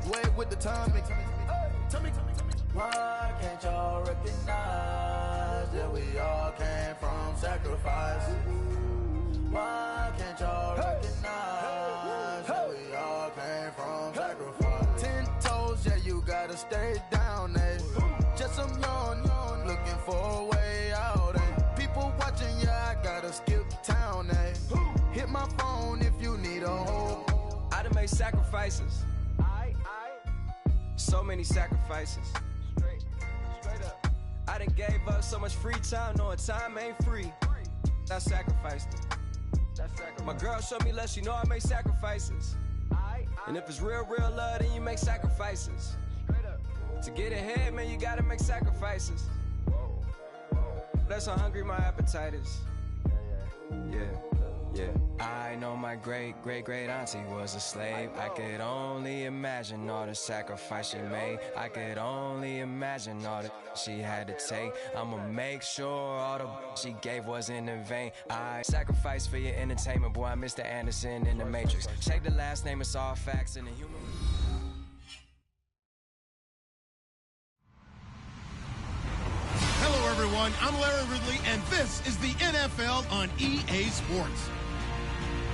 wait with the timing. Tell me. Why can't y'all recognize that we all came from sacrifice? Why can't y'all recognize that we all came from sacrifice? 10 toes, yeah, you gotta stay down, eh? Just some yawn, looking for a way out, eh? People watching, yeah, I gotta skip town, eh? Hit my phone if you need a hold. I done made sacrifices. So many sacrifices. Straight up. I done gave up so much free time, knowing time ain't free. I sacrificed it. My girl showed me love, she know I make sacrifices. And if it's real love, then you make sacrifices. To get ahead, man, you gotta make sacrifices. That's how hungry my appetite is. Yeah. I know my great auntie was a slave. I could only imagine all the sacrifice she made. I could only imagine all that she had to take. I'ma make sure all the she gave wasn't in vain. I sacrifice for your entertainment, boy. I'm Mr. Anderson in the Matrix. Check the last name, it's all facts in the human. Hello, everyone. I'm Larry Ridley, and this is the NFL on EA Sports.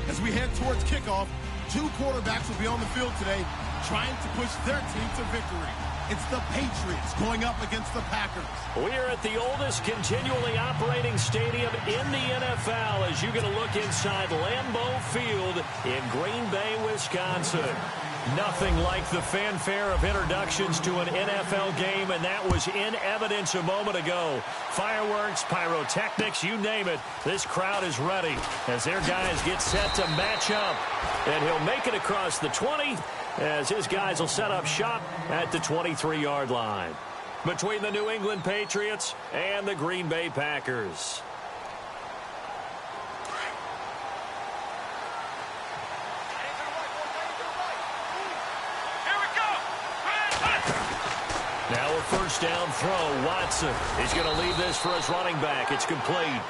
As we head towards kickoff, 2 quarterbacks will be on the field today trying to push their team to victory. It's the Patriots going up against the Packers. We are at the oldest continually operating stadium in the NFL as you get a look inside Lambeau Field in Green Bay, Wisconsin. Nothing like the fanfare of introductions to an NFL game, and that was in evidence a moment ago. Fireworks, pyrotechnics, you name it. This crowd is ready as their guys get set to match up. And he'll make it across the 20 as his guys will set up shop at the 23-yard line. Between the New England Patriots and the Green Bay Packers. Now a first down throw. Watson. He's going to leave this for his running back. It's complete.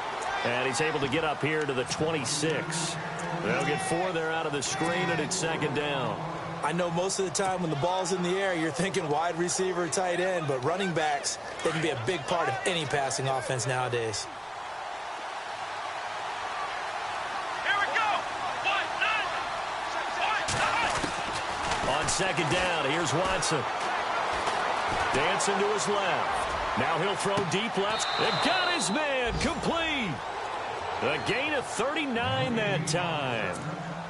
And he's able to get up here to the 26. They'll get 4 there out of the screen, and it's second down. I know most of the time when the ball's in the air, you're thinking wide receiver, tight end, but running backs, they can be a big part of any passing offense nowadays. On second down, here's Watson. Dancing to his left. Now he'll throw deep left. And got his man complete. A gain of 39 that time.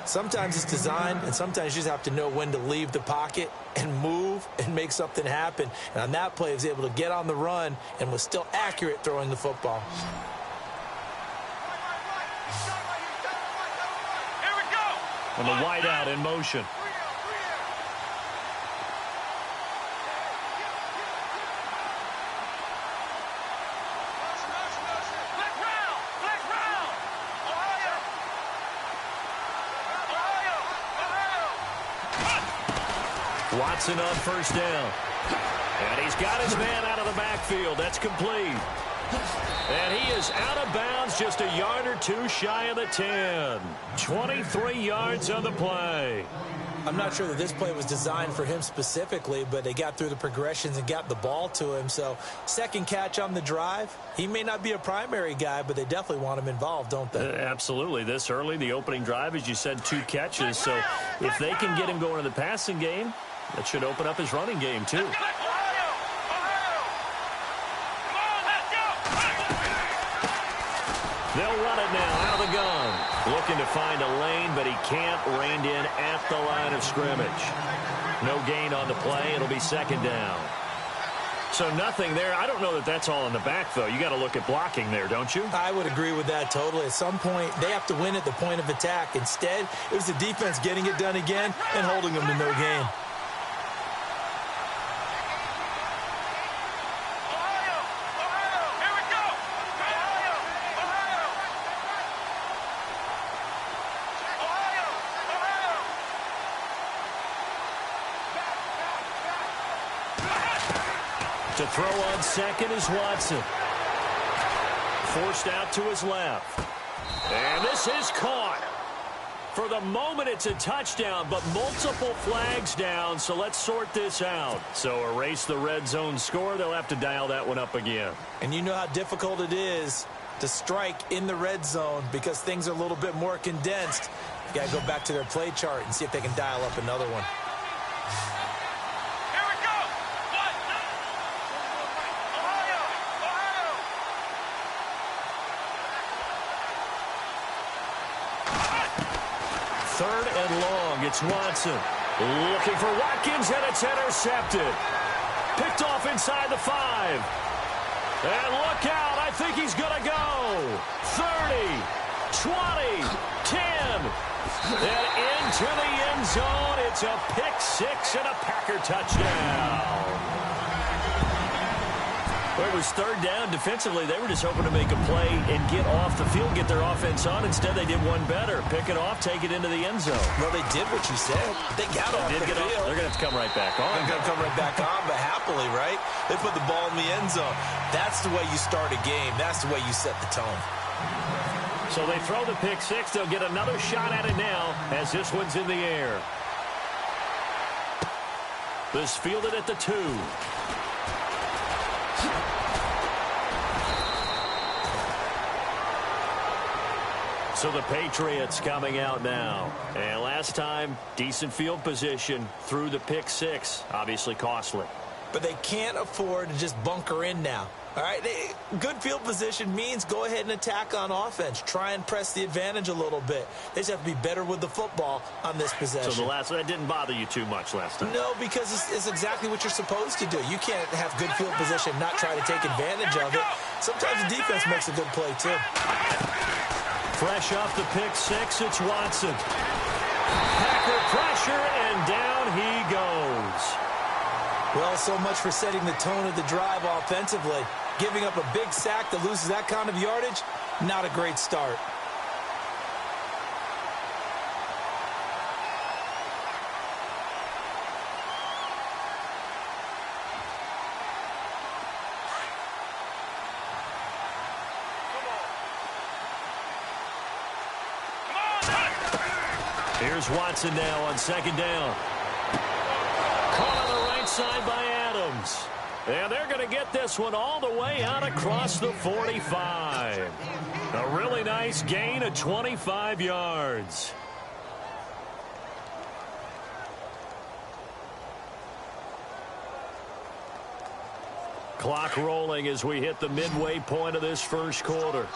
Sometimes it's designed, and sometimes you just have to know when to leave the pocket and move and make something happen. And on that play, he was able to get on the run and was still accurate throwing the football. And the wideout in motion. Watson on first down. And he's got his man out of the backfield. That's complete. And he is out of bounds just a yard or two shy of the 10. 23 yards on the play. I'm not sure that this play was designed for him specifically, but they got through the progressions and got the ball to him. So second catch on the drive. He may not be a primary guy, but they definitely want him involved, don't they? Absolutely. This early, the opening drive, as you said, 2 catches. So if they can get him going in the passing game, that should open up his running game, too. They'll run it now out of the gun. Looking to find a lane, but he can't. Reined in at the line of scrimmage. No gain on the play. It'll be second down. So nothing there. I don't know that that's all in the back, though. You got to look at blocking there, don't you? I would agree with that totally. At some point, they have to win at the point of attack. Instead, it was the defense getting it done again and holding them to no gain. To throw on second is Watson. Forced out to his left. And this is caught For the moment, it's a touchdown, but multiple flags down, so let's sort this out. So erase the red zone score. They'll have to dial that one up again. And you know how difficult it is to strike in the red zone because things are a little bit more condensed. You got to go back to their play chart and see if they can dial up another one. Here we go. Ohio. Third and long. It's Watson. Looking for Watkins, and it's intercepted. Picked off inside the 5. And look out. I think he's going to go. 30, 20, 10. And into the end zone. It's a pick 6 and a Packer touchdown. Well, it was third down. Defensively, they were just hoping to make a play and get off the field, get their offense on. Instead, they did one better. Pick it off, take it into the end zone. Well, they did what you said. They got off the field. They're going to have to come right back on. They're going to come right back on, but happily, right? They put the ball in the end zone. That's the way you start a game. That's the way you set the tone. So they throw the pick 6. They'll get another shot at it now as this one's in the air. This fielded at the 2. So the Patriots coming out now. And last time, decent field position through the pick 6. Obviously costly. But they can't afford to just bunker in now. All right, good field position means go ahead and attack on offense. Try and press the advantage a little bit. They just have to be better with the football on this possession. So that didn't bother you too much last time? No, because it's exactly what you're supposed to do. You can't have good field position, not try to take advantage of it. Sometimes the defense makes a good play, too. Fresh off the pick 6, it's Watson. Packer pressure, and down he goes. Well, so much for setting the tone of the drive offensively. Giving up a big sack that loses that kind of yardage, not a great start. Here's Watson now on second down. Caught on the right side by Adams. And they're going to get this one all the way out across the 45. A really nice gain of 25 yards. Clock rolling as we hit the midway point of this first quarter.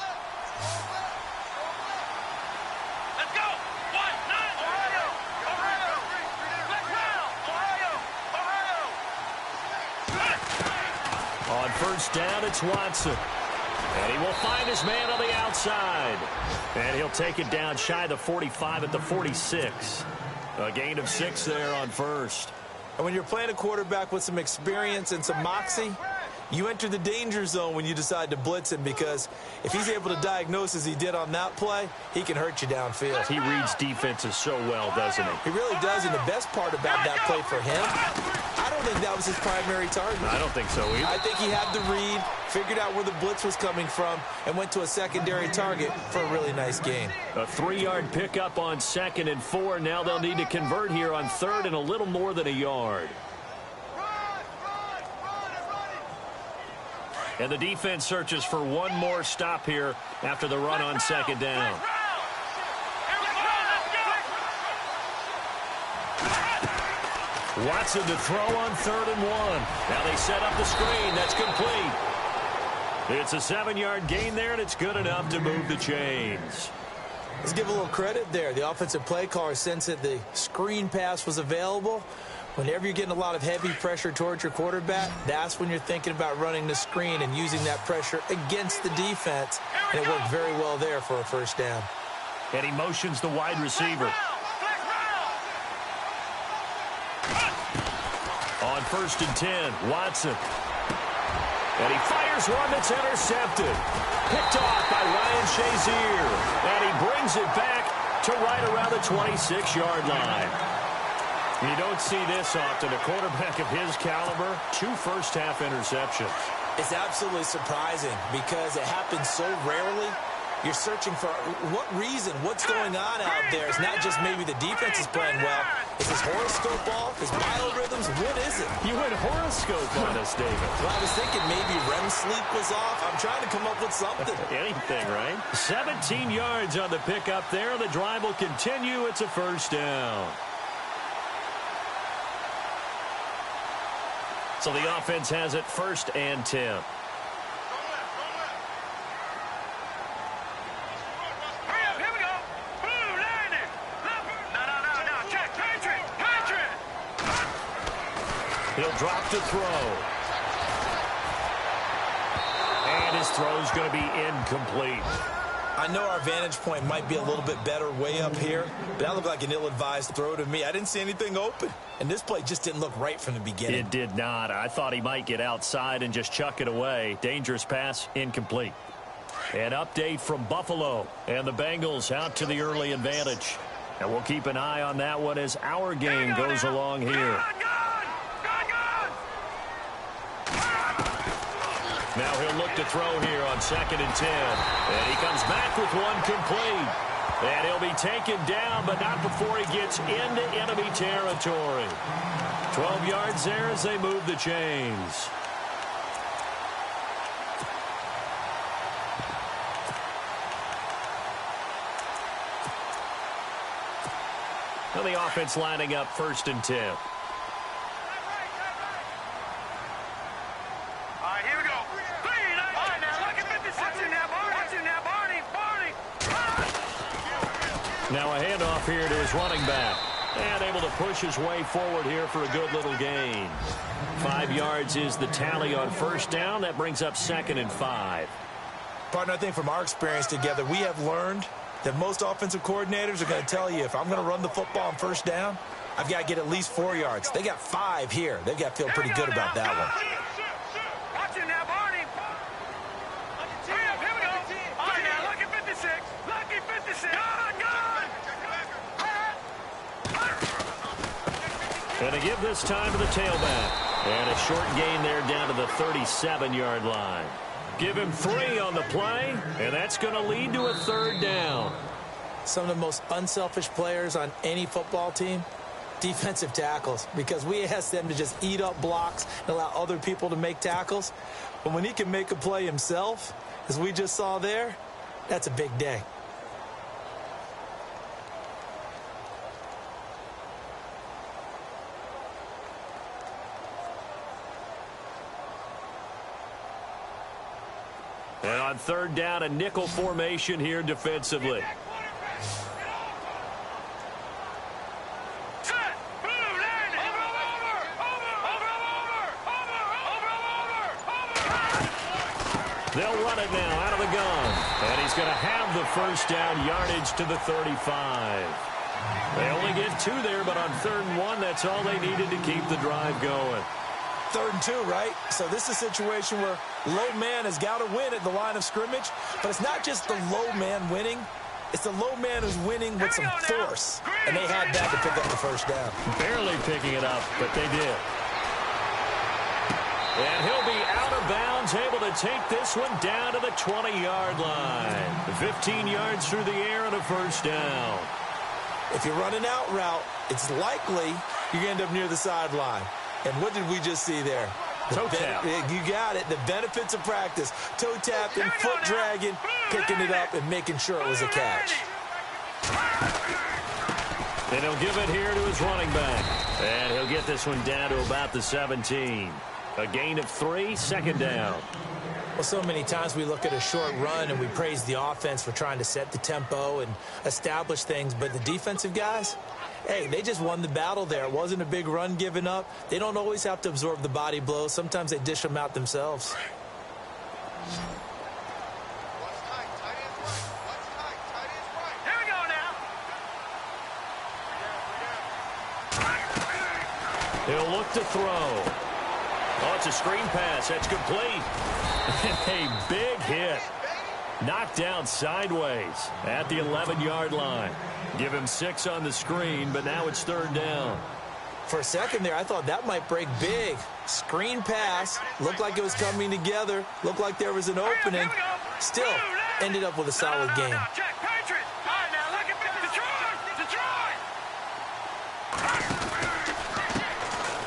First down, it's Watson. And he will find his man on the outside. And he'll take it down shy of the 45 at the 46. A gain of 6 there on first. And when you're playing a quarterback with some experience and some moxie, you enter the danger zone when you decide to blitz him, because if he's able to diagnose as he did on that play, he can hurt you downfield. He reads defenses so well, doesn't he? He really does, and the best part about that play for him, I don't think that was his primary target. I don't think so either. I think he had the read, figured out where the blitz was coming from, and went to a secondary target for a really nice gain. A 3-yard pickup on 2nd and 4. Now they'll need to convert here on 3rd and a little more than a yard. And the defense searches for one more stop here after the run on 2nd down. Watson to throw on 3rd and 1. Now they set up the screen. That's complete. It's a 7-yard gain there, and it's good enough to move the chains. Let's give a little credit there. The offensive play caller sensed that the screen pass was available. Whenever you're getting a lot of heavy pressure towards your quarterback, that's when you're thinking about running the screen and using that pressure against the defense. And it worked very well there for a first down. And he motions the wide receiver. On 1st and 10, Watson. And he fires one that's intercepted. Picked off by Ryan Shazier. And he brings it back to right around the 26-yard line. You don't see this often. A quarterback of his caliber, 2 first-half interceptions. It's absolutely surprising because it happens so rarely. You're searching for what reason, what's going on out there. It's not just maybe the defense is playing well. Is his horoscope off? His biorhythms? What is it? You went horoscope on us, David. Well, I was thinking maybe REM sleep was off. I'm trying to come up with something. Anything, right? 17 yards on the pickup there. The drive will continue. It's a first down. So the offense has it 1st and 10. He'll drop to throw. And his throw's going to be incomplete. I know our vantage point might be a little bit better way up here, but that looked like an ill-advised throw to me. I didn't see anything open, and this play just didn't look right from the beginning. It did not. I thought he might get outside and just chuck it away. Dangerous pass, incomplete. An update from Buffalo, and the Bengals out to the early advantage. And we'll keep an eye on that one as our game goes along here. Now he'll look to throw here on 2nd and 10. And he comes back with one complete. And he'll be taken down, but not before he gets into enemy territory. 12 yards there as they move the chains. Now the offense lining up 1st and 10. Now a handoff here to his running back. And able to push his way forward here for a good little gain. 5 yards is the tally on 1st down. That brings up 2nd and 5. Partner, I think from our experience together, we have learned that most offensive coordinators are going to tell you, if I'm going to run the football on 1st down, I've got to get at least 4 yards. They got 5 here. They've got to feel pretty good about that one. Watch it now, Barney. Here we go. All right, now, lucky 56. Lucky 56. And to give this time to the tailback. And a short gain there down to the 37-yard line. Give him 3 on the play, and that's going to lead to a 3rd down. Some of the most unselfish players on any football team, defensive tackles, because we ask them to just eat up blocks and allow other people to make tackles. But when he can make a play himself, as we just saw there, that's a big day. And on 3rd down, a nickel formation here defensively. They'll run it now out of the gun. And he's going to have the 1st down, yardage to the 35. They only get 2 there, but on 3rd and 1, that's all they needed to keep the drive going. 3rd and 2, right? So this is a situation where low man has got to win at the line of scrimmage, but it's not just the low man winning. It's the low man who's winning with some force, and they had that to pick up the 1st down. Barely picking it up, but they did. And he'll be out of bounds, able to take this one down to the 20-yard line. 15 yards through the air and a 1st down. If you're running out route, it's likely you're going to end up near the sideline. And what did we just see there? Toe tap. You got it. The benefits of practice. Toe tapping, foot dragging, picking it up, and making sure it was a catch. And he'll give it here to his running back. And he'll get this one down to about the 17. A gain of 3, 2nd down. Well, so many times we look at a short run and we praise the offense for trying to set the tempo and establish things. But the defensive guys, hey, they just won the battle there. It wasn't a big run given up. They don't always have to absorb the body blows. Sometimes they dish them out themselves. Here we go now. He'll look to throw. Oh, it's a screen pass. That's complete. A big hit. Knocked down sideways at the 11-yard line. Give him 6 on the screen, but now it's 3rd down. For a second there, I thought that might break big. Screen pass. Looked like it was coming together. Looked like there was an opening. Still, ended up with a solid game. Now, check, Patriots. All right, now, look at Detroit.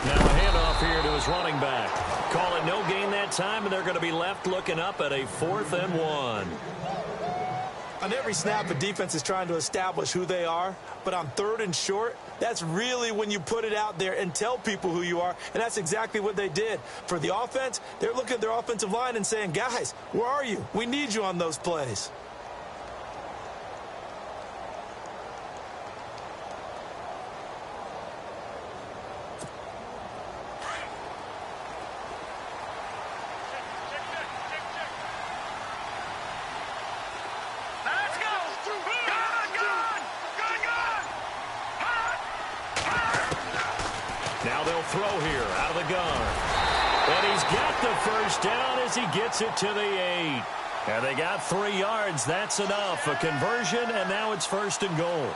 Now a handoff here to his running back. Call it no gain that time, and they're going to be left looking up at a 4th and 1. On every snap, a defense is trying to establish who they are, but on 3rd and short, that's really when you put it out there and tell people who you are, and that's exactly what they did. For the offense, they're looking at their offensive line and saying, guys, where are you? We need you on those plays. Now they'll throw here out of the gun. And he's got the first down as he gets it to the 8. And they got 3 yards. That's enough. A conversion, and now it's 1st and goal.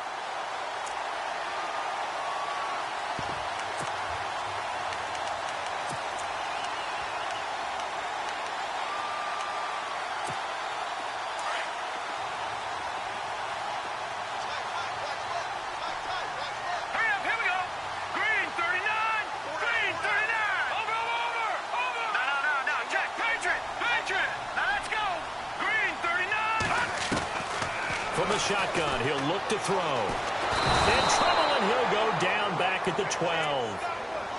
From the shotgun, he'll look to throw. In trouble, and he'll go down back at the 12.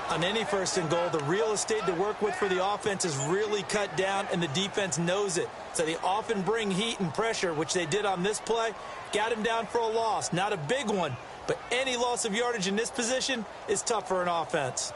On any 1st and goal, the real estate to work with for the offense is really cut down, and the defense knows it. So they often bring heat and pressure, which they did on this play. Got him down for a loss. Not a big one, but any loss of yardage in this position is tough for an offense.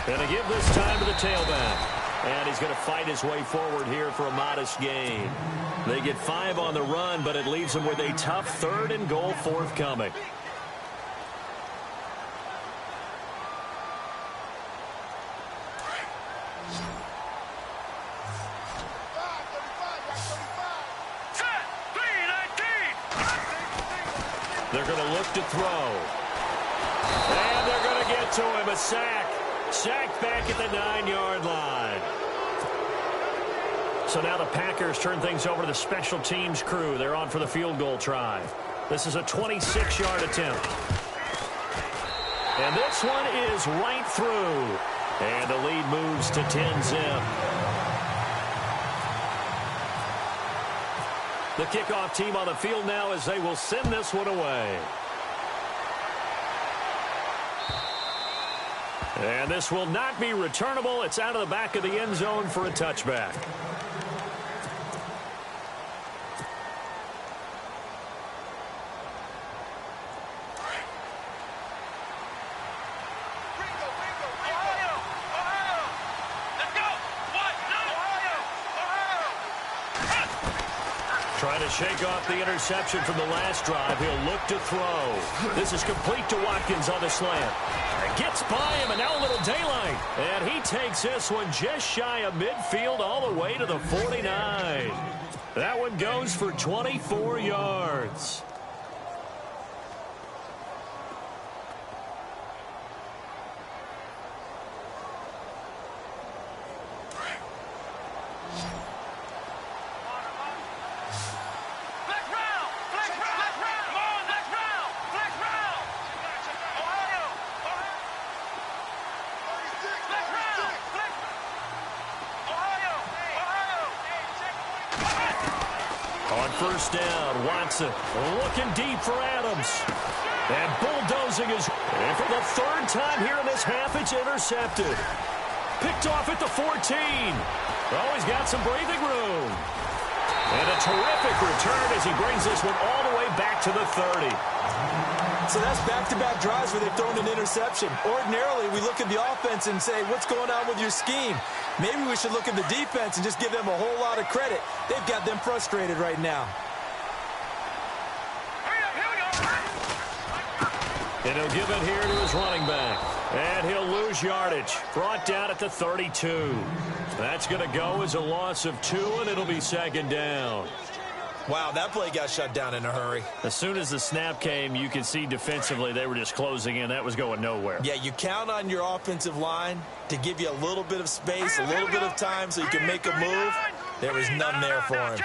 Going to give this time to the tailback. And he's going to fight his way forward here for a modest gain. They get 5 on the run, but it leaves them with a tough 3rd and goal forthcoming. They're going to look to throw. And they're going to get to him. A sack. Sacked back at the 9-yard line. So now the Packers turn things over to the special teams crew. They're on for the field goal try. This is a 26-yard attempt. And this one is right through. And the lead moves to 10-zip. The kickoff team on the field now as they will send this one away. And this will not be returnable. It's out of the back of the end zone for a touchback. Trying to shake off the interception from the last drive. He'll look to throw. This is complete to Watkins on the slant. Gets by him, and now a little daylight. And he takes this one just shy of midfield all the way to the 49. That one goes for 24 yards. First down, Watson looking deep for Adams. And bulldozing his... And for the 3rd time here in this half, it's intercepted. Picked off at the 14. Oh, he's got some breathing room. And a terrific return as he brings this one all the way back to the 30. So that's back-to-back drives where they've thrown an interception. Ordinarily, we look at the offense and say, what's going on with your scheme? Maybe we should look at the defense and just give them a whole lot of credit. They've got them frustrated right now. And he'll give it here to his running back. And he'll lose yardage. Brought down at the 32. That's going to go as a loss of 2, and it'll be second down. Wow, that play got shut down in a hurry. As soon as the snap came, you could see defensively they were just closing in. That was going nowhere. Yeah, you count on your offensive line to give you a little bit of space, a little bit of time so you can make a move. There was none there for him.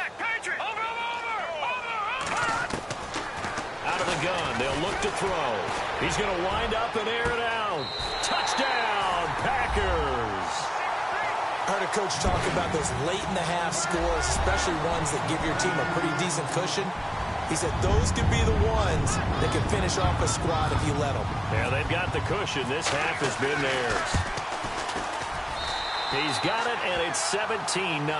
Out of the gun, they'll look to throw. He's going to wind up and air it out. Touchdown, Packers! I heard a coach talk about those late-in-the-half scores, especially ones that give your team a pretty decent cushion. He said those could be the ones that can finish off a squad if you let them. Yeah, they've got the cushion. This half has been theirs. He's got it, and it's 17-0.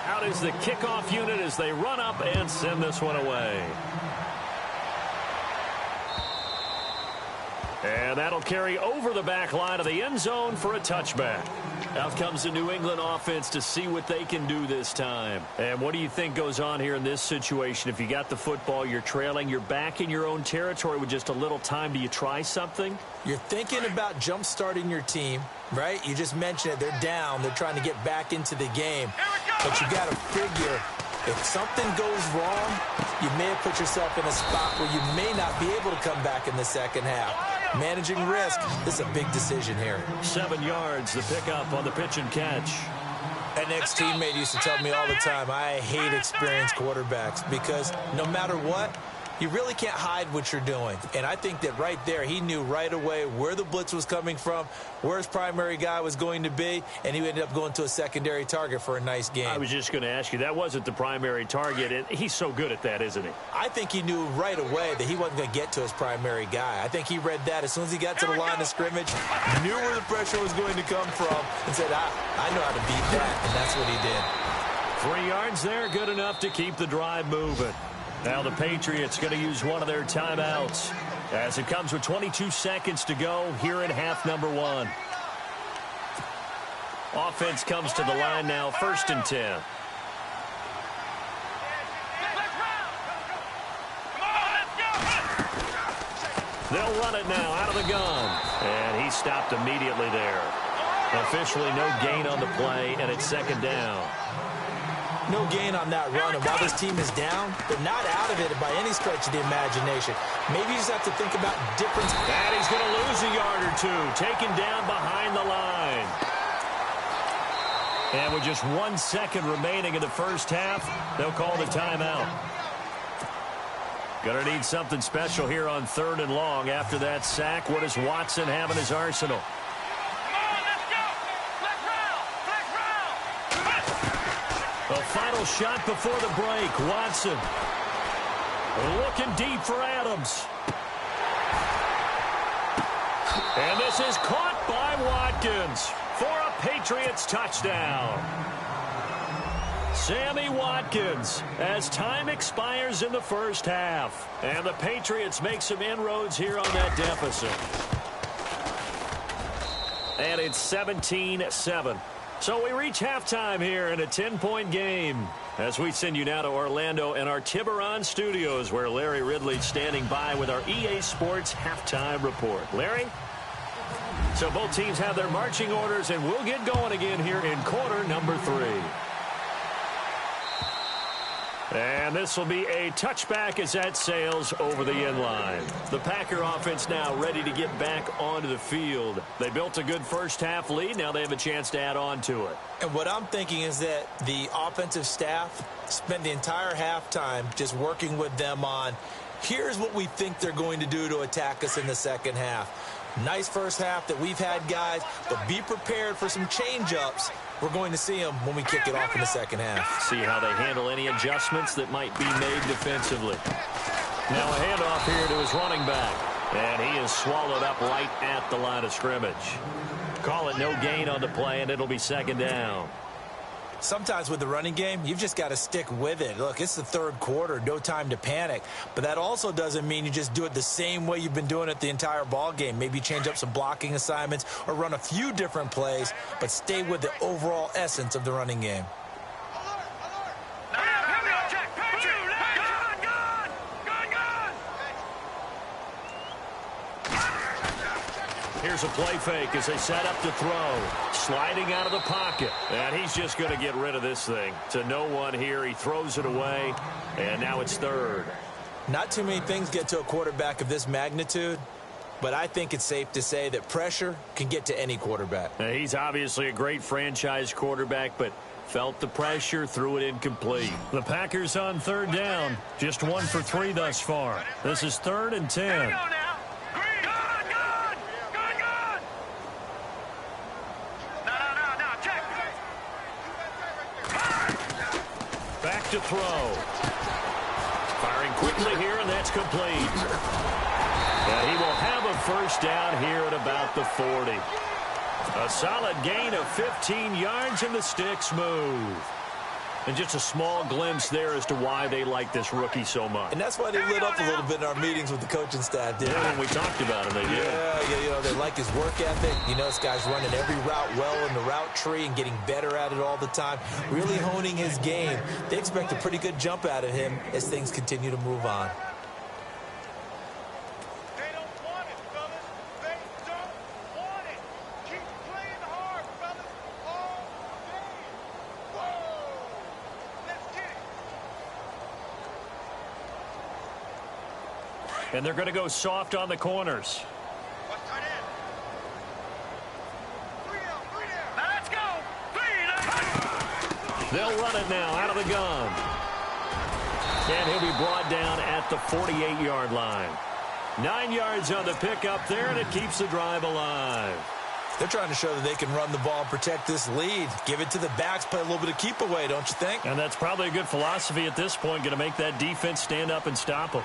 Out is the kickoff unit as they run up and send this one away. And that'll carry over the back line of the end zone for a touchback. Out comes the New England offense to see what they can do this time. And what do you think goes on here in this situation? If you got the football, you're trailing, you're back in your own territory with just a little time. Do you try something? You're thinking about jump-starting your team, right? You just mentioned it. They're down. They're trying to get back into the game. But you got to figure, if something goes wrong, you may have put yourself in a spot where you may not be able to come back in the second half. Managing risk, this is a big decision here. 7 yards, the pickup on the pitch and catch. An ex-teammate used to tell me all the time, I hate experienced quarterbacks because no matter what, you really can't hide what you're doing. And I think that right there, he knew right away where the blitz was coming from, where his primary guy was going to be, and he ended up going to a secondary target for a nice game. I was just going to ask you, that wasn't the primary target. And he's so good at that, isn't he? I think he knew right away that he wasn't going to get to his primary guy. I think he read that as soon as he got to the line of scrimmage, knew where the pressure was going to come from, and said, I know how to beat that, and that's what he did. 3 yards there, good enough to keep the drive moving. Now the Patriots going to use one of their timeouts as it comes with 22 seconds to go here in half number 1. Offense comes to the line now, 1st and 10. They'll run it now out of the gun. And he stopped immediately there. Officially no gain on the play, and it's 2nd down. No gain on that run, and while this team is down, they're not out of it by any stretch of the imagination. Maybe you just have to think about different. And he's going to lose a yard or two, taken down behind the line. And with just 1 second remaining in the first half, they'll call the timeout. Going to need something special here on 3rd and long. After that sack, what does Watson have in his arsenal? A final shot before the break. Watson looking deep for Adams. And this is caught by Watkins for a Patriots touchdown. Sammy Watkins as time expires in the first half. And the Patriots make some inroads here on that deficit. And it's 17-7. So we reach halftime here in a 10-point game as we send you now to Orlando and our Tiburon studios where Larry Ridley's standing by with our EA Sports halftime report. Larry? So both teams have their marching orders, and we'll get going again here in quarter number 3. And this will be a touchback as that sails over the end line. The Packer offense now ready to get back onto the field. They built a good first half lead. Now they have a chance to add on to it. And what I'm thinking is that the offensive staff spent the entire halftime just working with them on, here's what we think they're going to do to attack us in the second half. Nice first half that we've had, guys, but be prepared for some change-ups. We're going to see them when we kick it off in the second half. See how they handle any adjustments that might be made defensively. Now a handoff here to his running back. And he is swallowed up right at the line of scrimmage. Call it no gain on the play, and it'll be 2nd down. Sometimes with the running game, you've just got to stick with it. Look, it's the 3rd quarter, no time to panic. But that also doesn't mean you just do it the same way you've been doing it the entire ball game. Maybe change up some blocking assignments or run a few different plays, but stay with the overall essence of the running game. Now, check, Patriot, Here's a play fake as they set up to throw. Sliding out of the pocket. And he's just going to get rid of this thing. To no one here. He throws it away. And now it's third. Not too many things get to a quarterback of this magnitude, but I think it's safe to say that pressure can get to any quarterback. He's obviously a great franchise quarterback, but felt the pressure, threw it incomplete. The Packers on third down. Just 1 for 3 thus far. This is 3rd and 10. Here we go now. Green. Good. No. Check. Back to throw. Firing quickly here, and that's complete. And he will have a first down here at about the 40. A solid gain of 15 yards, and the sticks move. And just a small glimpse there as to why they like this rookie so much. And that's why they lit up a little bit in our meetings with the coaching staff. Yeah, when we talked about him, they did. Yeah, you know, they like his work ethic. You know, this guy's running every route well in the route tree and getting better at it all the time, really honing his game. They expect a pretty good jump out of him as things continue to move on. They don't want it, fellas. They don't want it. Keep playing hard, fellas. All day. Whoa. Let's get it. And they're going to go soft on the corners. What's tight end? Three down. Now let's go. They'll run it now out of the gun. And he'll be brought down at the 48-yard line. 9 yards on the pickup there, and it keeps the drive alive. They're trying to show that they can run the ball and protect this lead. Give it to the backs, play a little bit of keep away, don't you think? And that's probably a good philosophy at this point, going to make that defense stand up and stop them.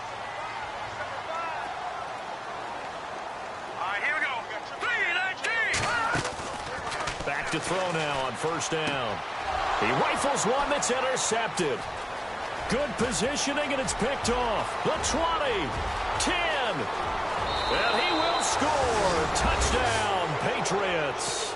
All right, here we go. 3-19. Back to throw now on first down. He rifles one that's intercepted. Good positioning, and it's picked off. The 20, 10, and he will score. Touchdown, Patriots.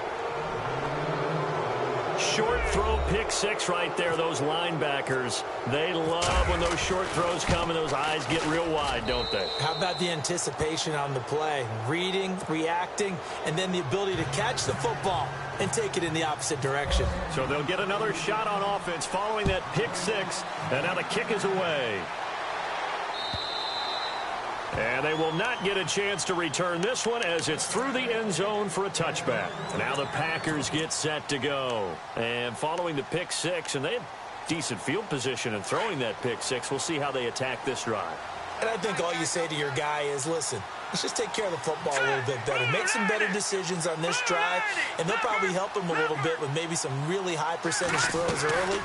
Short throw, pick six right there. Those linebackers, they love when those short throws come and those eyes get real wide, don't they? How about the anticipation on the play? Reading, reacting, and then the ability to catch the football and take it in the opposite direction. So they'll get another shot on offense following that pick six, and now the kick is away. And they will not get a chance to return this one as it's through the end zone for a touchback. Now the Packers get set to go. And following the pick six, and they have decent field position in throwing that pick six. We'll see how they attack this drive. And I think all you say to your guy is, listen, let's just take care of the football a little bit better. Make some better decisions on this drive, and they'll probably help him a little bit with maybe some really high percentage throws early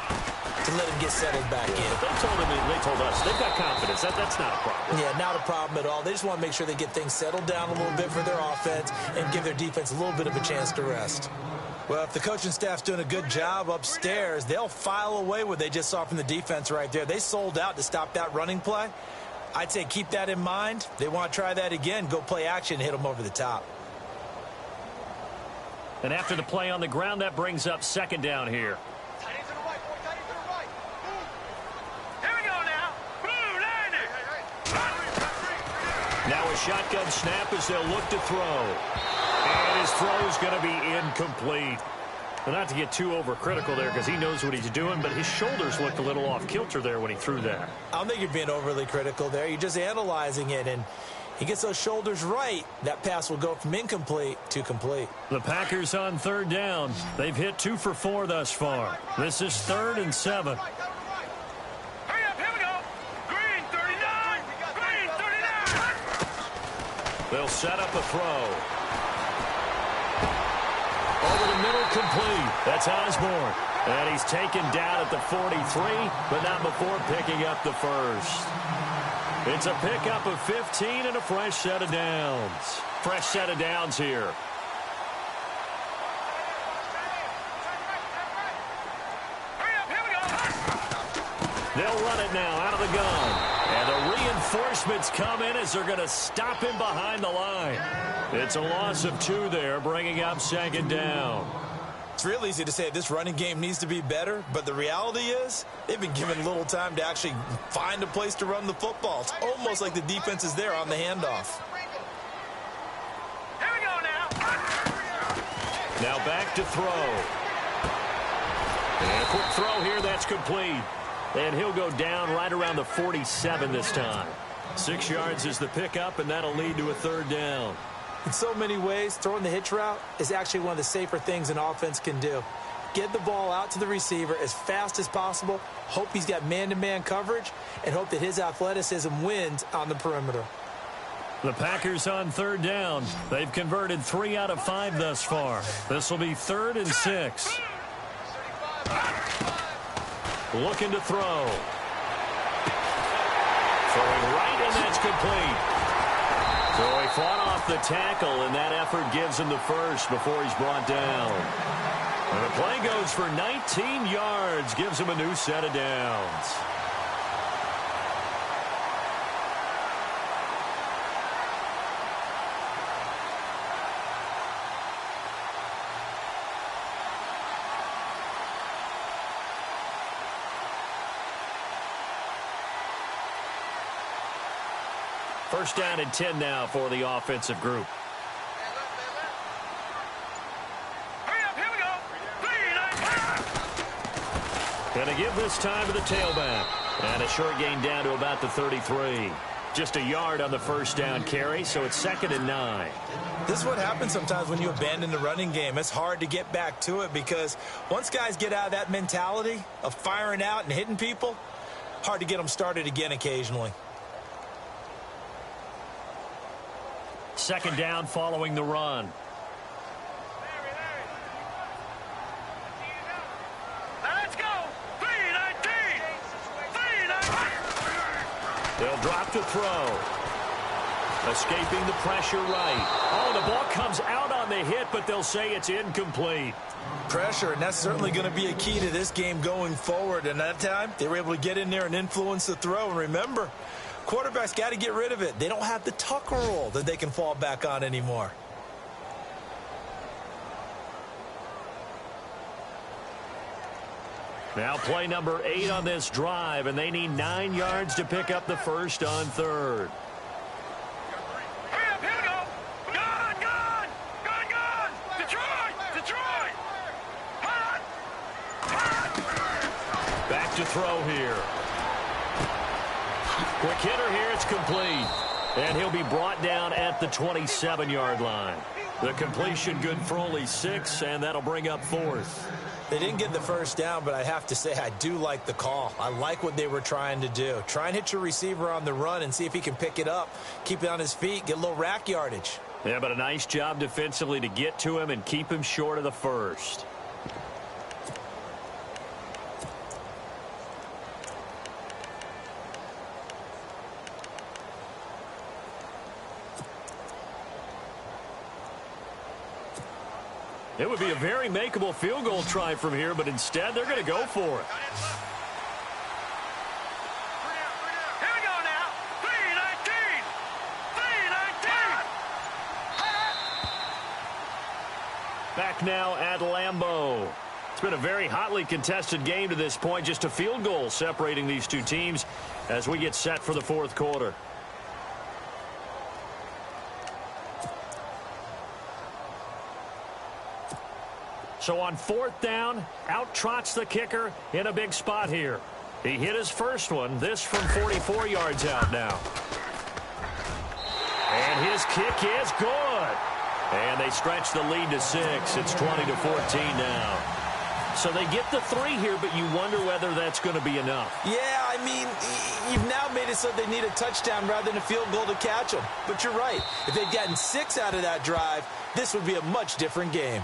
to let him get settled back in. They told us they've got confidence. That's not a problem. Yeah, not a problem at all. They just want to make sure they get things settled down a little bit for their offense and give their defense a little bit of a chance to rest. Well, if the coaching staff's doing a good job upstairs, they'll file away what they just saw from the defense right there. They sold out to stop that running play. I'd say keep that in mind. They want to try that again, go play action, hit them over the top. And after the play on the ground, that brings up second down here. Tight ends to the right, boy. Tight ends to the right. Here we go now. Blue, landing. Now a shotgun snap as they'll look to throw. And his throw is going to be incomplete. Well, not to get too overcritical there because he knows what he's doing, but his shoulders looked a little off kilter there when he threw that. I don't think you're being overly critical there. You're just analyzing it, and he gets those shoulders right. That pass will go from incomplete to complete. The Packers on third down. They've hit 2 for 4 thus far. This is 3rd and 7. Hurry up, here we go. Green, 39. Green, 39. They'll set up a throw. Over the middle, complete. That's Osborne. And he's taken down at the 43, but not before picking up the first. It's a pickup of 15 and a fresh set of downs. Fresh set of downs here. Hurry up, here we go. They'll run it now out of the gun. And the reinforcements come in as they're going to stop him behind the line. It's a loss of 2 there, bringing up second down. It's real easy to say this running game needs to be better, but the reality is they've been given little time to actually find a place to run the football. It's almost like the defense is there on the handoff. Here we go now. Now back to throw. And a quick throw here, that's complete. And he'll go down right around the 47 this time. 6 yards is the pickup, and that'll lead to a third down. In so many ways, throwing the hitch route is actually one of the safer things an offense can do. Get the ball out to the receiver as fast as possible, hope he's got man-to-man coverage, and hope that his athleticism wins on the perimeter. The Packers on third down. They've converted 3 out of 5 thus far. This will be 3rd and 6. Looking to throw. Throwing right, and that's complete. So he fought off the tackle, and that effort gives him the first before he's brought down. And the play goes for 19 yards, gives him a new set of downs. First down and 10 now for the offensive group. Hurry up, here we go. Going to give this time to the tailback. And a short gain down to about the 33. Just a yard on the first down carry, so it's 2nd and 9. This is what happens sometimes when you abandon the running game. It's hard to get back to it because once guys get out of that mentality of firing out and hitting people, hard to get them started again occasionally. 2nd down following the run. Let's go. 3-19. 3-19. They'll drop to throw. Escaping the pressure right. Oh, the ball comes out on the hit, but they'll say it's incomplete. Pressure, and that's certainly going to be a key to this game going forward. And that time, they were able to get in there and influence the throw. And remember, quarterbacks got to get rid of it. They don't have the tuck rule that they can fall back on anymore. Now play number 8 on this drive, and they need 9 yards to pick up the first on 3rd. Hurry up, here we go. Gone. Detroit. Hot. Back to throw here. Quick hitter here, it's complete. And he'll be brought down at the 27-yard line. The completion good for only 6, and that'll bring up 4th. They didn't get the first down, but I have to say I do like the call. I like what they were trying to do. Try and hit your receiver on the run and see if he can pick it up, keep it on his feet, get a little rack yardage. Yeah, but a nice job defensively to get to him and keep him short of the first. It would be a very makeable field goal try from here, but instead they're going to go for it. Here we go now. 3-19. Back now at Lambeau. It's been a very hotly contested game to this point. Just a field goal separating these two teams as we get set for the 4th quarter. So on 4th down, out trots the kicker in a big spot here. He hit his first one, this from 44 yards out now. And his kick is good. And they stretch the lead to 6. It's 20-14 now. So they get the 3 here, but you wonder whether that's going to be enough. Yeah, I mean, you've now made it so they need a touchdown rather than a field goal to catch them. But you're right. If they'd gotten 6 out of that drive, this would be a much different game.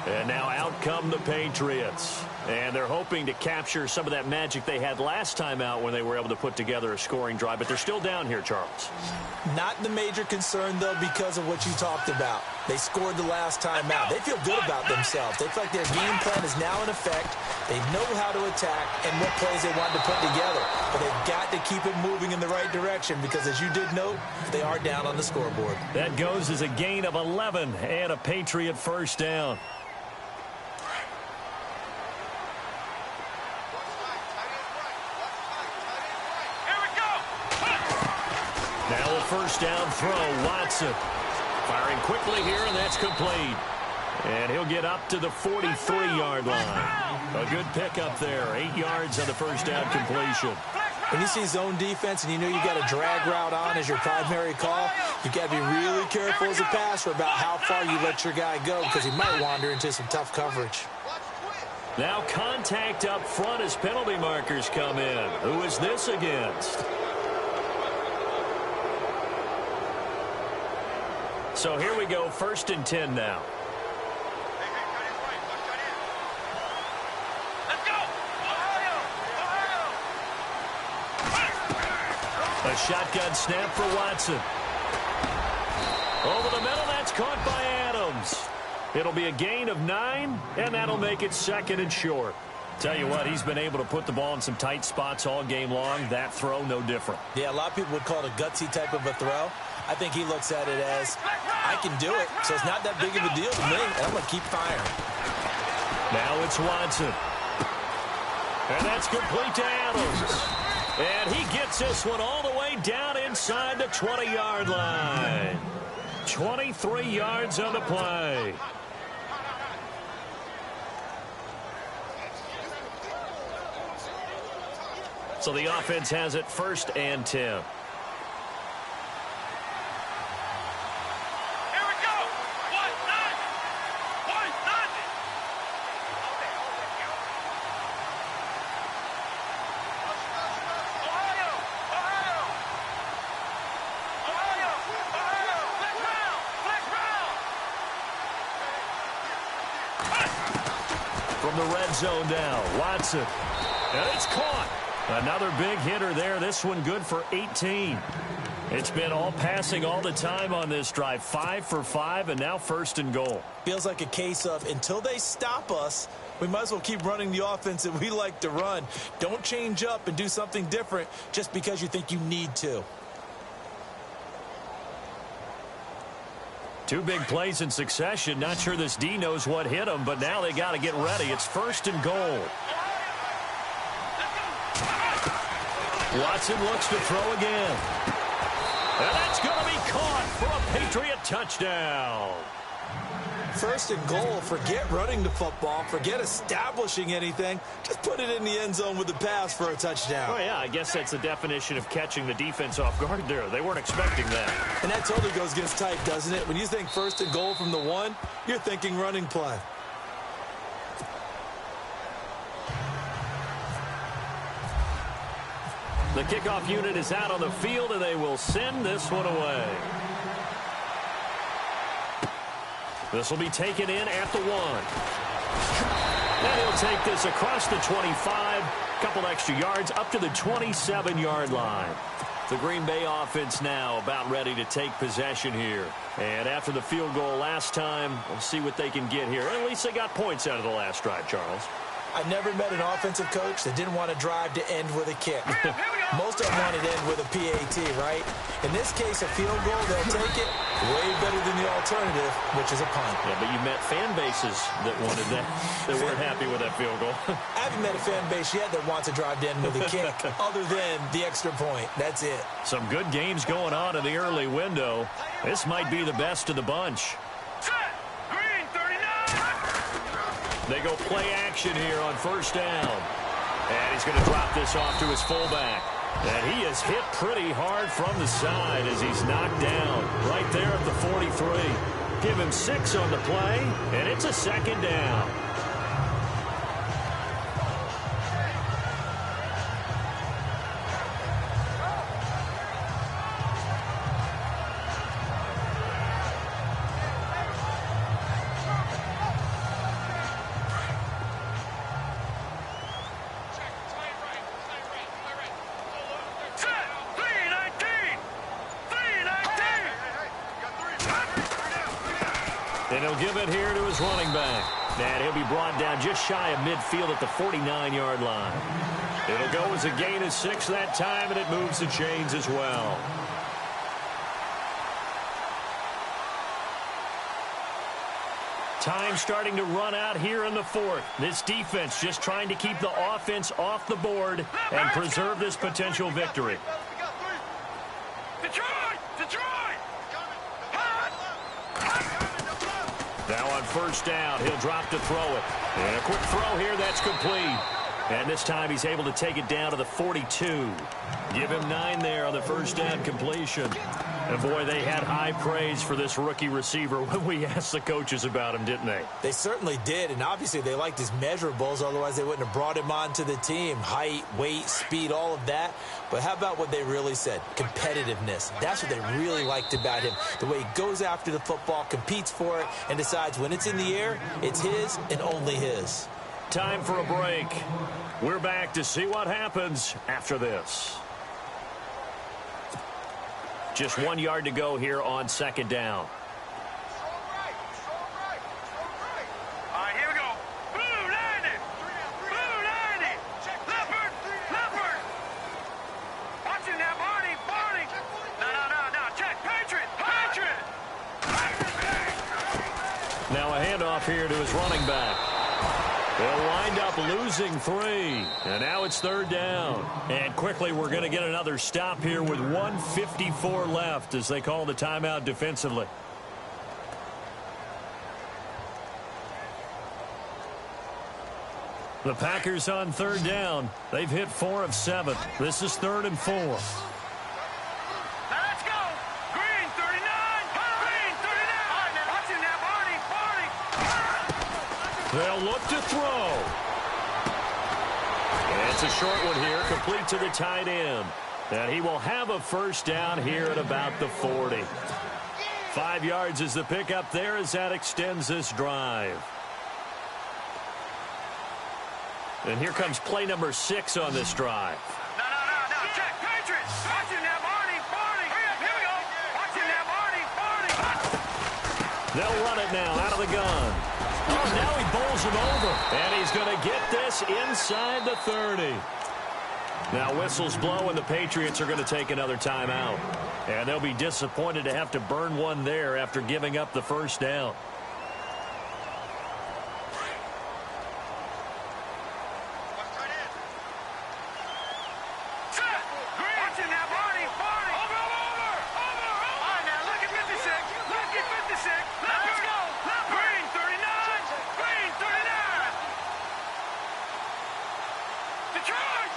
And now out come the Patriots. And they're hoping to capture some of that magic they had last time out when they were able to put together a scoring drive. But they're still down here, Charles. Not the major concern, though, because of what you talked about. They scored the last time out. They feel good about themselves. They feel like their game plan is now in effect. They know how to attack and what plays they want to put together. But they've got to keep it moving in the right direction because, as you did note, they are down on the scoreboard. That goes as a gain of 11 and a Patriot first down. Here we go. Now a first down throw, Watson. Firing quickly here, and that's complete. And he'll get up to the 43-yard line. A good pickup there. 8 yards on the first down completion. When you see zone defense and you know you got a drag route on as your primary call, you got to be really careful as a passer about how far you let your guy go because he might wander into some tough coverage. Now contact up front as penalty markers come in. Who is this against? So here we go, 1st and 10 now. A shotgun snap for Watson. Over the middle, that's caught by Adams. It'll be a gain of 9, and that'll make it 2nd and short. Tell you what, he's been able to put the ball in some tight spots all game long. That throw, no different. Yeah, a lot of people would call it a gutsy type of a throw. I think he looks at it as, I can do it, so it's not that big of a deal to me, and I'm going to keep firing. Now it's Watson. And that's complete to Adams. And he gets this one all the way down inside the 20-yard line. 23 yards on the play. So the offense has it 1st and 10. From the red zone now, Watson. And it's caught. Another big hitter there. This one good for 18. It's been all passing all the time on this drive. 5 for 5, and now 1st and goal. Feels like a case of until they stop us, we might as well keep running the offense that we like to run. Don't change up and do something different just because you think you need to. 2 big plays in succession. Not sure this D knows what hit him, but now they got to get ready. It's 1st and goal. Watson looks to throw again. And that's going to be caught for a Patriot touchdown. 1st and goal. Forget running the football. Forget establishing anything. Just put it in the end zone with the pass for a touchdown. Oh, yeah, I guess that's the definition of catching the defense off guard there. They weren't expecting that. And that totally goes against type, doesn't it? When you think 1st and goal from the 1, you're thinking running play. The kickoff unit is out on the field, and they will send this one away. This will be taken in at the 1. And he'll take this across the 25, couple extra yards, up to the 27-yard line. The Green Bay offense now about ready to take possession here. And after the field goal last time, we'll see what they can get here. At least they got points out of the last drive, Charles. I've never met an offensive coach that didn't want to drive to end with a kick. Most of them want to end with a PAT, right? In this case, a field goal, they'll take it way better than the alternative, which is a punt. Yeah, but you met fan bases that wanted that, that weren't happy with that field goal. I haven't met a fan base yet that wants to drive to end with a kick, other than the extra point. That's it. Some good games going on in the early window. This might be the best of the bunch. They go play action here on 1st down. And he's going to drop this off to his fullback. And he is hit pretty hard from the side as he's knocked down right there at the 43. Give him 6 on the play, and it's a 2nd down. And he'll give it here to his running back. And he'll be brought down just shy of midfield at the 49-yard line. It'll go as a gain of 6 that time, and it moves the chains as well. Time starting to run out here in the 4th. This defense just trying to keep the offense off the board and preserve this potential victory. Now on first down, he'll drop to throw it. And a quick throw here, that's complete. And this time he's able to take it down to the 42. Give him 9 there on the first down completion. And, boy, they had high praise for this rookie receiver when we asked the coaches about him, didn't they? They certainly did, and obviously they liked his measurables. Otherwise, they wouldn't have brought him onto the team. Height, weight, speed, all of that. But how about what they really said? Competitiveness. That's what they really liked about him. The way he goes after the football, competes for it, and decides when it's in the air, it's his and only his. Time for a break. We're back to see what happens after this. Just 1 yard to go here on second down. All right, here we go. Blue 90. Blue 90. Leopard. Leopard. Watching now, Barney. Barney. No. Check. Patriot. Patriot. Now a handoff here to his running back. They'll wind up losing 3. And now it's third down. And quickly we're going to get another stop here with 1:54 left as they call the timeout defensively. The Packers on third down. They've hit 4 of 7. This is 3rd and 4. Now let's go. Green 39. Green 39. Watching now, Barney. Barney. They'll look to throw. And it's a short one here, complete to the tight end. And he will have a first down here at about the 40. 5 yards is the pickup there as that extends this drive. And here comes play number 6 on this drive. No. Check. Patriots. Watching now, Barney. Barney. Here we go. Watching now, Barney. Barney. They'll run it now out of the gun. Oh, now he bowls him over. And he's going to get this inside the 30. Now whistles blow and the Patriots are going to take another timeout. And they'll be disappointed to have to burn one there after giving up the first down. Watching now, Barney. Barney. Over. All right, now look at 56. Look at 56. Let's go. Green 39. Green 39. Detroit.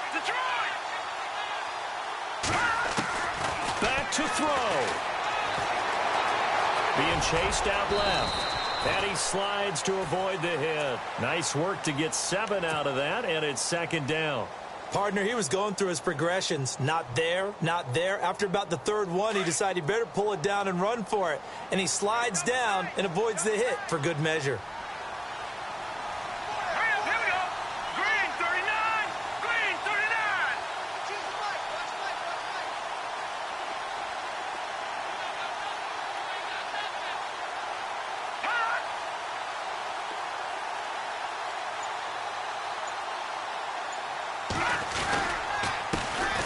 Back to throw. Being chased out left. And he slides to avoid the hit. Nice work to get 7 out of that, and it's second down. Partner, he was going through his progressions. Not there, not there. After about the third one, he decided he better pull it down and run for it. And he slides down and avoids the hit for good measure. Hurry up, here we go. Green 39. Green 39.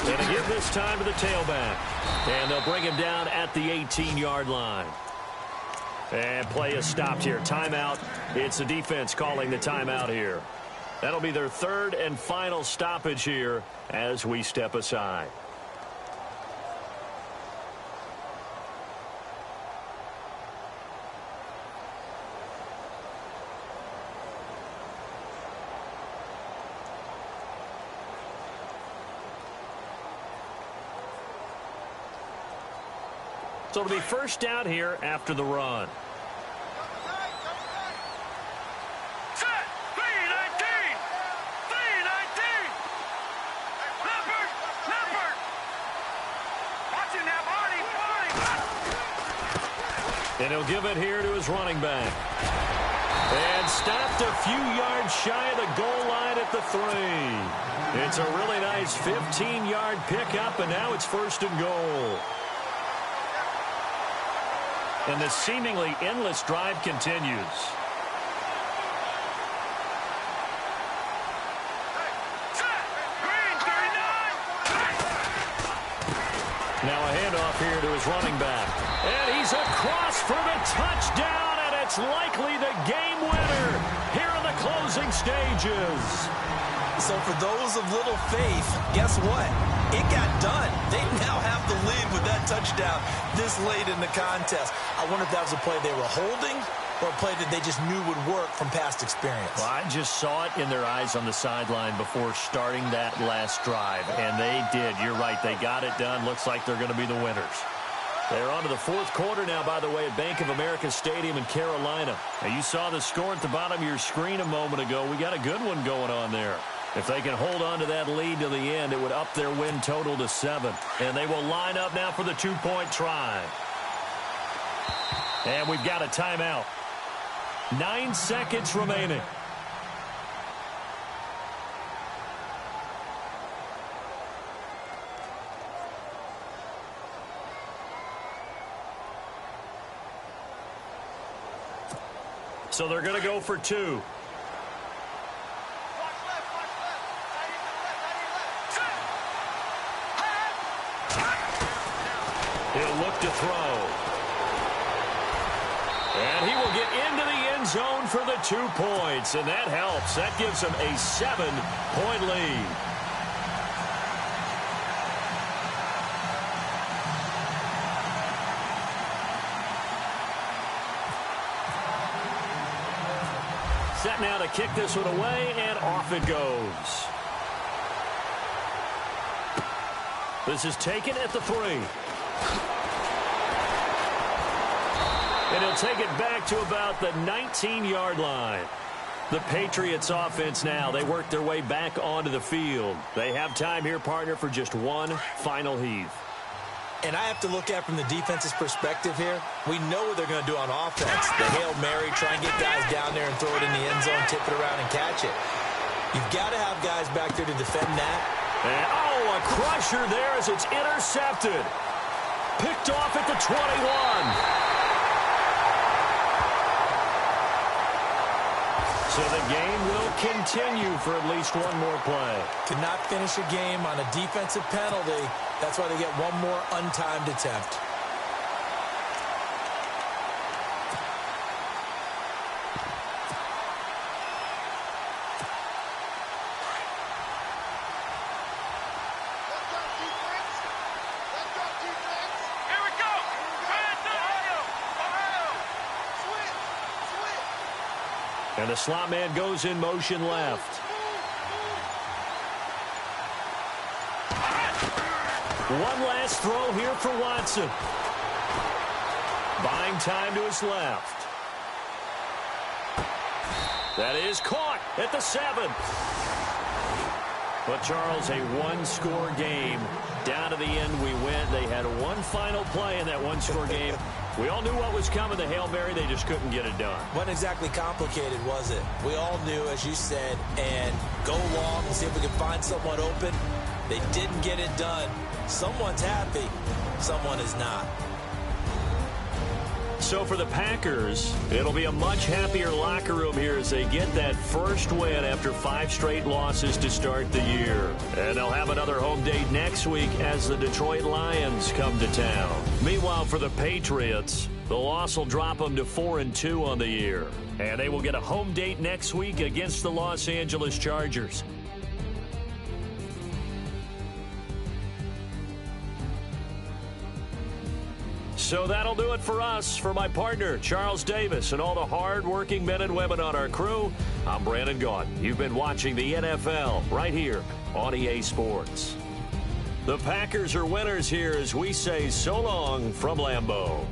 And to give this time to the tailback. And they'll bring him down at the 18-yard line. And play is stopped here. Timeout. It's the defense calling the timeout here. That'll be their 3rd and final stoppage here as we step aside. So it'll be first down here after the run. Set. 319. 319. Leopard. Watching now, Barney. And he'll give it here to his running back. And stopped a few yards shy of the goal line at the 3. It's a really nice 15-yard pickup, and now it's 1st and goal. And the seemingly endless drive continues. Green 39. Now a handoff here to his running back. And he's across for the touchdown, and it's likely the game winner here in the closing stages. So for those of little faith, guess what? It got done. They now have the lead with that touchdown this late in the contest. I wonder if that was a play they were holding or a play that they just knew would work from past experience? Well, I just saw it in their eyes on the sideline before starting that last drive, and they did. You're right. They got it done. Looks like they're going to be the winners. They're on to the fourth quarter now, by the way, at Bank of America Stadium in Carolina. Now, you saw the score at the bottom of your screen a moment ago. We got a good one going on there. If they can hold on to that lead to the end, it would up their win total to 7. And they will line up now for the two-point try. And we've got a timeout. 9 seconds remaining. So they're going to go for 2. Watch left, watch left. He'll look to throw. And he will get into the end zone for the 2 points. And that helps. That gives him a 7-point lead. Set now to kick this one away, and off it goes. This is taken at the 3. And he'll take it back to about the 19-yard line. The Patriots offense now, they work their way back onto the field. They have time here, partner, for just one final heave. And I have to look at it from the defense's perspective here. We know what they're going to do on offense. The Hail Mary, try and get guys down there and throw it in the end zone, tip it around and catch it. You've got to have guys back there to defend that. And, oh, a crusher there as it's intercepted. Picked off at the 21. So the game will continue for at least one more play. Cannot finish a game on a defensive penalty. That's why they get one more untimed attempt. Here we go. Hands Ohio. Ohio. Switch. And the slot man goes in motion left. One last throw here for Watson. Buying time to his left. That is caught at the 7. But, Charles, a one-score game. Down to the end we went. They had one final play in that one-score game. We all knew what was coming, the Hail Mary. They just couldn't get it done. Wasn't exactly complicated, was it? We all knew, as you said, and go long and see if we can find someone open. They didn't get it done. Someone's happy. Someone is not. So for the Packers, it'll be a much happier locker room here as they get that first win after 5 straight losses to start the year. And they'll have another home date next week as the Detroit Lions come to town. Meanwhile, for the Patriots, the loss will drop them to 4-2 on the year. And they will get a home date next week against the Los Angeles Chargers. So that'll do it for us. For my partner, Charles Davis, and all the hard-working men and women on our crew, I'm Brandon Gaudin. You've been watching the NFL right here on EA Sports. The Packers are winners here as we say so long from Lambeau.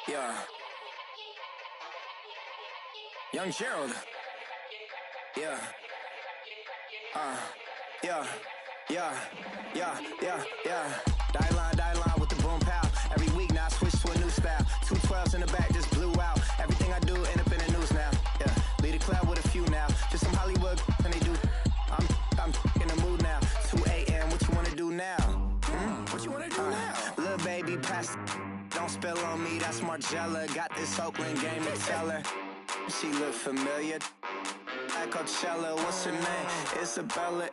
Yeah. Young Gerald. Yeah. Yeah. Die line with the boom pow. Every week now I switch to a new style. 212s in the back just blew out. Everything I do end up in the news now. Yeah. Lead a club with a few now. Just some Hollywood and they do. I'm in the mood now. 2 a.m. What you wanna do now? What you wanna do now? Little baby pass. Don't spill on me. That's Margella. Got this Oakland game to tell her. She look familiar. At Coachella, what's her name? Isabella,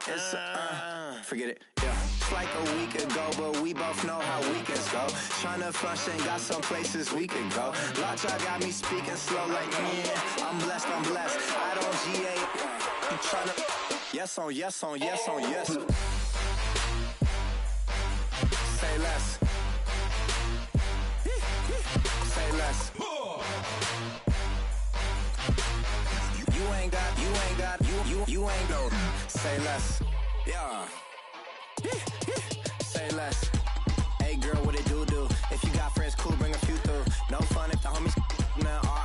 forget it, yeah. It's like a week ago, but we both know how weekends go. Tryna function, got some places we could go. Lot y'all got me speaking slow like, yeah, I'm blessed. I don't GA, I'm tryna, yes on yes. Say less. Say less. You ain't no. Say less. Yeah. Say less. Hey girl, what it do? If you got friends, cool, bring a few through. No fun if the homies now.